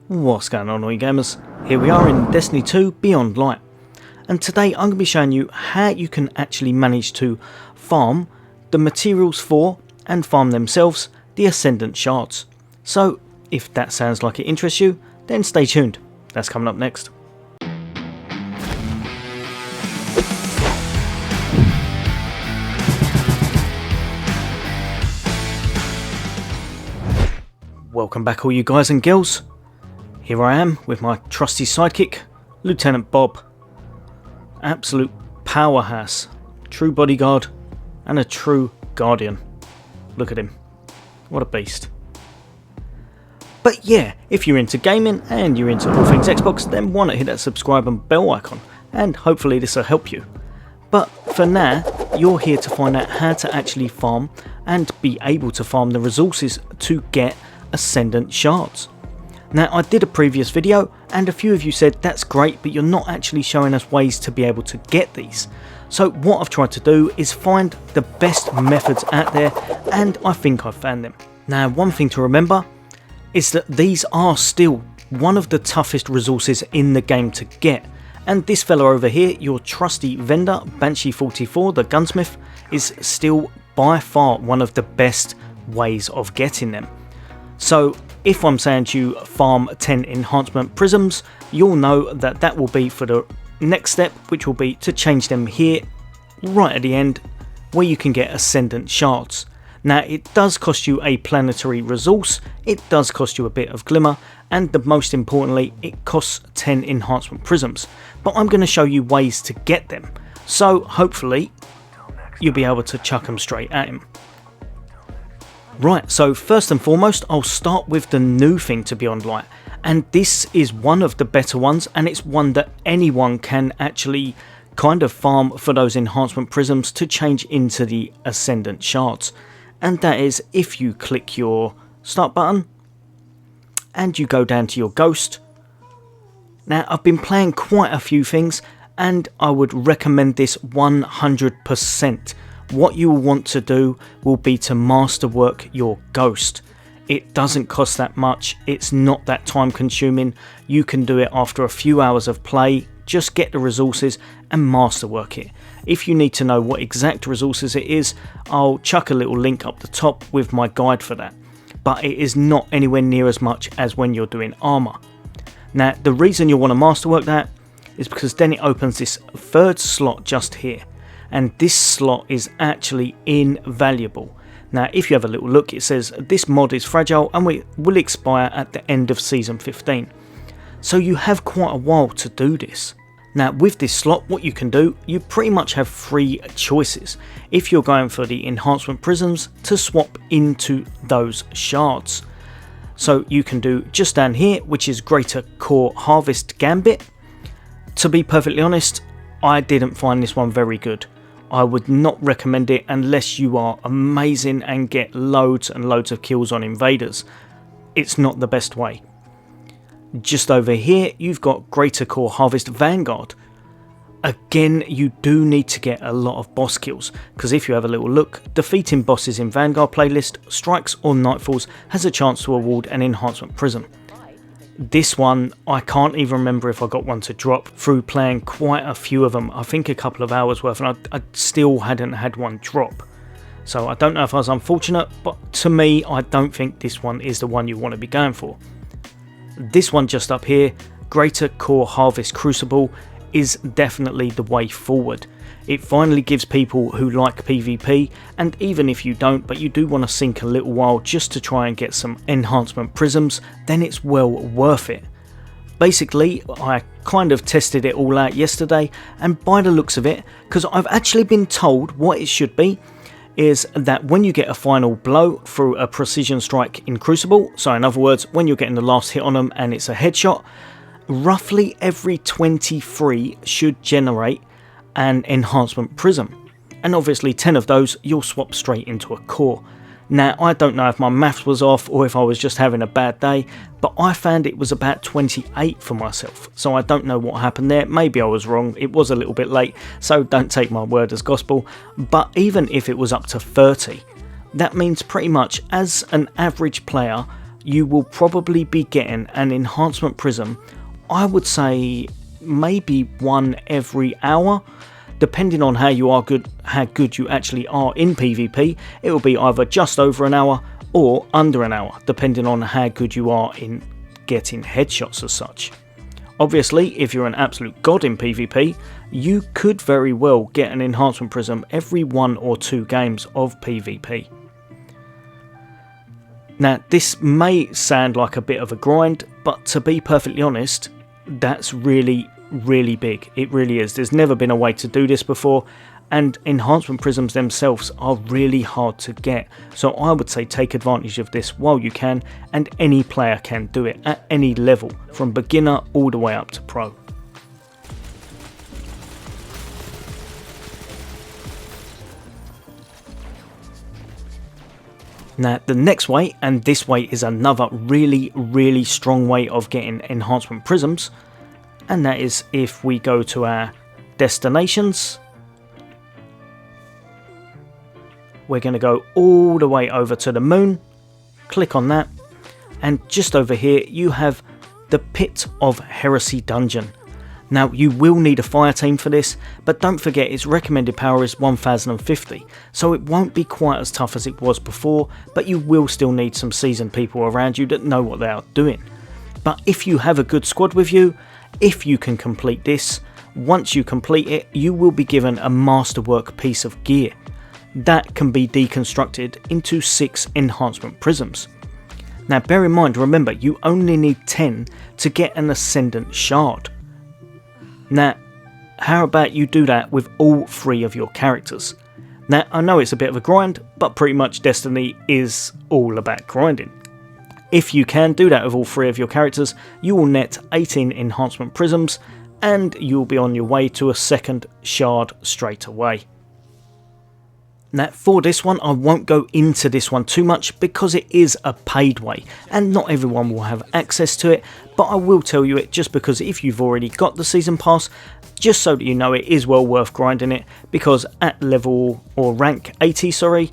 What's going on, all you gamers? Here we are in Destiny 2 Beyond Light, and today I'm going to be showing you how you can actually manage to farm the materials for and farm themselves the ascendant shards. So if that sounds like it interests you, then stay tuned. That's coming up next. Welcome back, all you guys and girls. Here I am with my trusty sidekick, Lieutenant Bob. Absolute powerhouse, true bodyguard and a true guardian. Look at him, what a beast. But yeah, if you're into gaming and you're into all things Xbox, then why not hit that subscribe and bell icon, and hopefully this will help you. But for now, you're here to find out how to actually farm and be able to farm the resources to get ascendant shards. Now, I did a previous video and a few of you said that's great, but you're not actually showing us ways to be able to get these. So what I've tried to do is find the best methods out there, and I think I've found them. Now, one thing to remember is that these are still one of the toughest resources in the game to get, and this fella over here, your trusty vendor Banshee44 the gunsmith, is still by far one of the best ways of getting them. So if I'm saying to you farm 10 enhancement prisms, you'll know that that will be for the next step, which will be to change them here right at the end where you can get ascendant shards. Now, it does cost you a planetary resource, it does cost you a bit of glimmer, and most importantly, it costs 10 enhancement prisms. But I'm going to show you ways to get them, so hopefully you'll be able to chuck them straight at him. Right, so first and foremost, I'll start with the new thing to Beyond Light, and this is one of the better ones, and it's one that anyone can actually kind of farm for those enhancement prisms to change into the ascendant shards. And that is if you click your start button and you go down to your ghost. Now, I've been playing quite a few things and I would recommend this 100%. What you will want to do will be to masterwork your ghost. It doesn't cost that much, it's not that time consuming, you can do it after a few hours of play. Just get the resources and masterwork it. If you need to know what exact resources it is, I'll chuck a little link up the top with my guide for that, but it is not anywhere near as much as when you're doing armor. Now, the reason you'll want to masterwork that is because then it opens this third slot just here, and this slot is actually invaluable. Now, if you have a little look, it says this mod is fragile and will expire at the end of season 15. So you have quite a while to do this. Now, with this slot, what you can do, you pretty much have three choices. If you're going for the enhancement prisms, to swap into those shards. So you can do just down here, which is Greater Core Harvest Gambit. To be perfectly honest, I didn't find this one very good. I would not recommend it unless you are amazing and get loads and loads of kills on invaders. It's not the best way. Just over here, you've got Greater Core Harvest Vanguard. Again, you do need to get a lot of boss kills, because if you have a little look, defeating bosses in Vanguard playlist, strikes or nightfalls has a chance to award an enhancement prism. This one, I can't even remember if I got one to drop through playing quite a few of them. I think a couple of hours worth, and I still hadn't had one drop. So I don't know if I was unfortunate, but to me, I don't think this one is the one you want to be going for. This one just up here, Greater Core Harvest Crucible, is definitely the way forward. It finally gives people who like PvP, and even if you don't, but you do want to sink a little while just to try and get some enhancement prisms, then it's well worth it. Basically, I kind of tested it all out yesterday, and by the looks of it, because I've actually been told what it should be, is that when you get a final blow through a precision strike in Crucible, so in other words, when you're getting the last hit on them and it's a headshot, roughly every 23 should generate an enhancement prism, and obviously 10 of those you'll swap straight into a core. Now, I don't know if my maths was off or if I was just having a bad day, but I found it was about 28 for myself, so I don't know what happened there. Maybe I was wrong, it was a little bit late, so don't take my word as gospel. But even if it was up to 30, that means pretty much as an average player you will probably be getting an enhancement prism, I would say maybe one every hour. Depending on how good you actually are in PvP, it will be either just over an hour or under an hour, depending on how good you are in getting headshots as such. Obviously, if you're an absolute god in PvP, you could very well get an enhancement prism every 1 or 2 games of PvP. Now, this may sound like a bit of a grind, but to be perfectly honest, that's really big. It really is. There's never been a way to do this before, and enhancement prisms themselves are really hard to get. So I would say take advantage of this while you can, and any player can do it at any level, from beginner all the way up to pro. Now the next way, and this way is another really strong way of getting enhancement prisms, and that is if we go to our destinations. We're going to go all the way over to the moon, click on that, and just over here you have the Pit of Heresy dungeon. Now you will need a fire team for this, but don't forget its recommended power is 1050, so it won't be quite as tough as it was before, but you will still need some seasoned people around you that know what they are doing. But if you have a good squad with you, if you can complete this, once you complete it, you will be given a masterwork piece of gear. That can be deconstructed into 6 enhancement prisms. Now bear in mind, remember, you only need 10 to get an ascendant shard. Now, how about you do that with all 3 of your characters? Now, I know it's a bit of a grind, but pretty much Destiny is all about grinding. If you can do that with all 3 of your characters, you will net 18 enhancement prisms, and you'll be on your way to a 2nd shard straight away. Now for this one, I won't go into this one too much because it is a paid way and not everyone will have access to it, but I will tell you it just because if you've already got the season pass, just so that you know it is well worth grinding it, because at level, or rank 80 sorry,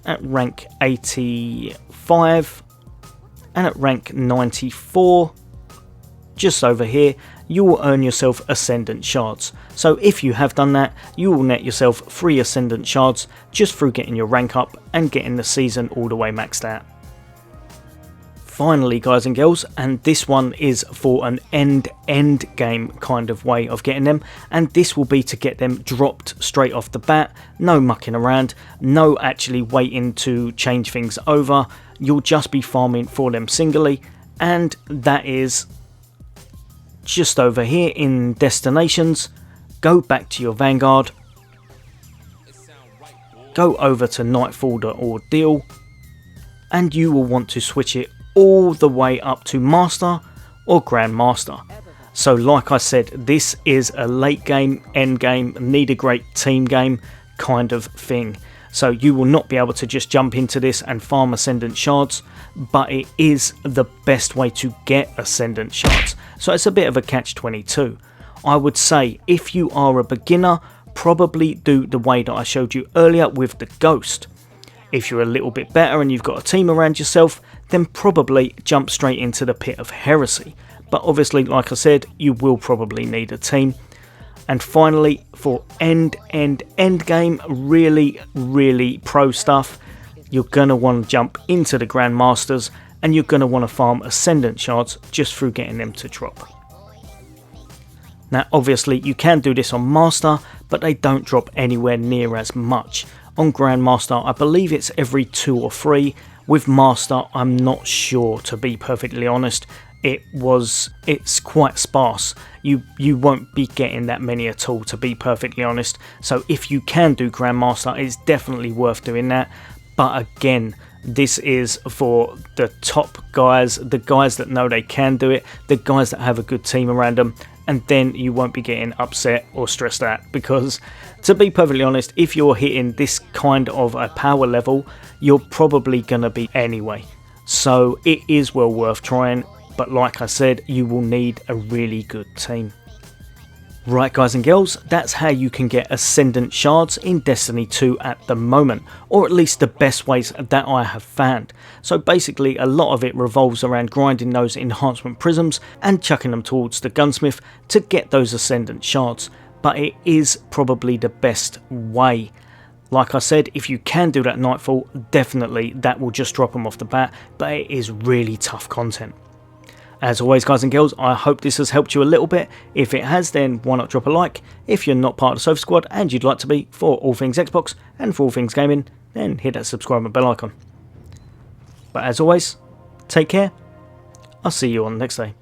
at rank 85 and at rank 94, just over here, you will earn yourself ascendant shards. So if you have done that, you will net yourself 3 ascendant shards just through getting your rank up and getting the season all the way maxed out. Finally guys and girls, and this one is for an end game kind of way of getting them, and this will be to get them dropped straight off the bat, no mucking around, no actually waiting to change things over, you'll just be farming for them singly, and that is just over here in destinations. Go back to your Vanguard, go over to Nightfall the Ordeal, and you will want to switch it all the way up to Master or Grand Master. So like I said, this is a late game, end game, need a great team game kind of thing. So you will not be able to just jump into this and farm Ascendant shards, but it is the best way to get Ascendant shards. So it's a bit of a catch-22. I would say if you are a beginner, probably do the way that I showed you earlier with the Ghost. If you're a little bit better and you've got a team around yourself, then probably jump straight into the Pit of Heresy. But obviously, like I said, you will probably need a team. And finally, for end game, really pro stuff, you're going to want to jump into the Grand Masters, and you're going to want to farm Ascendant shards just through getting them to drop. Now obviously you can do this on Master, but they don't drop anywhere near as much. On Grand Master I believe it's every 2 or 3, with Master I'm not sure, to be perfectly honest. It's quite sparse. You won't be getting that many at all, to be perfectly honest. So if you can do Grandmaster, it's definitely worth doing that. But again, this is for the top guys, the guys that know they can do it, the guys that have a good team around them, and then you won't be getting upset or stressed out, because to be perfectly honest, if you're hitting this kind of a power level, you're probably gonna be anyway. So it is well worth trying. But like I said, you will need a really good team. Right guys and girls, that's how you can get ascendant shards in Destiny 2 at the moment, or at least the best ways that I have found. So basically a lot of it revolves around grinding those enhancement prisms and chucking them towards the gunsmith to get those ascendant shards, but it is probably the best way. Like I said, if you can do that nightfall, definitely that will just drop them off the bat, but it is really tough content. As always guys and girls, I hope this has helped you a little bit. If it has, then why not drop a like. If you're not part of the Sofa Squad and you'd like to be for all things Xbox and for all things gaming, then hit that subscribe and bell icon. But as always, take care. I'll see you on the next day.